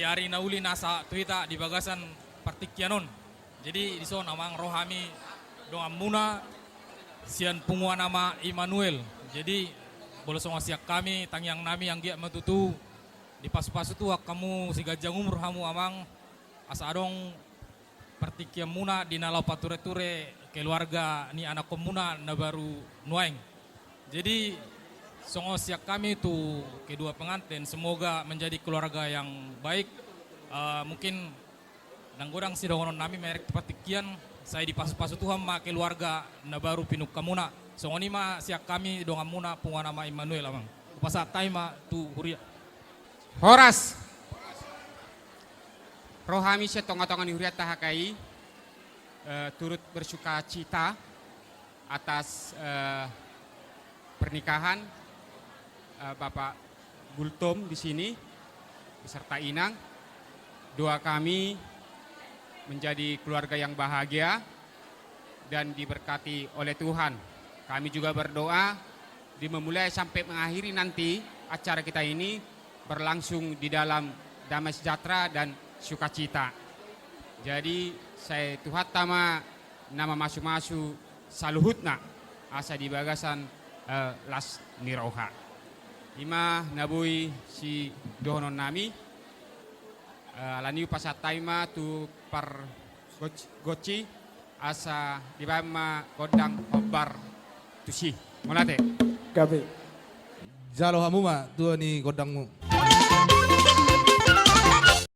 di hari nauli nasa tuita di bagasan partikianon. Jadi di son amang rohami doa muna sian punguan nama Immanuel. Jadi boleh songa siak kami tangyang nami yang giat matutu di pasu-pasu tu kamu si gajang umur hamu amang asa adong partikian muna di nalau pature-ture keluarga ni anak komuna na baru nuaing. Jadi songo siak kami itu kedua pengantin semoga menjadi keluarga yang baik. Mungkin nanggodang si dongonon nami merek patikian saya di pasu-pasu Tuhan ma keluarga na baru pinuk kamuna. Songo ni ma siak kami dongan muna punga nama Immanuel amang. Pasa taima tu huria. Horas. Rohami siya tonga-tonga ni huria tahakai turut bersuka cita atas pernikahan Bapak Gultom di sini beserta Inang. Doa kami menjadi keluarga yang bahagia dan diberkati oleh Tuhan. Kami juga berdoa di memulai sampai mengakhiri nanti acara kita ini berlangsung di dalam damai sejahtera dan sukacita. Jadi saya Tuhan tama nama masu-masu saluhutna asa di bagasan las niroha. Ima nabui si dohonon nami laniu pasataima tu par goci asa di bama kodang obar tusi. Molate. Gabe. Jalo hamuma tuh ni godangmu.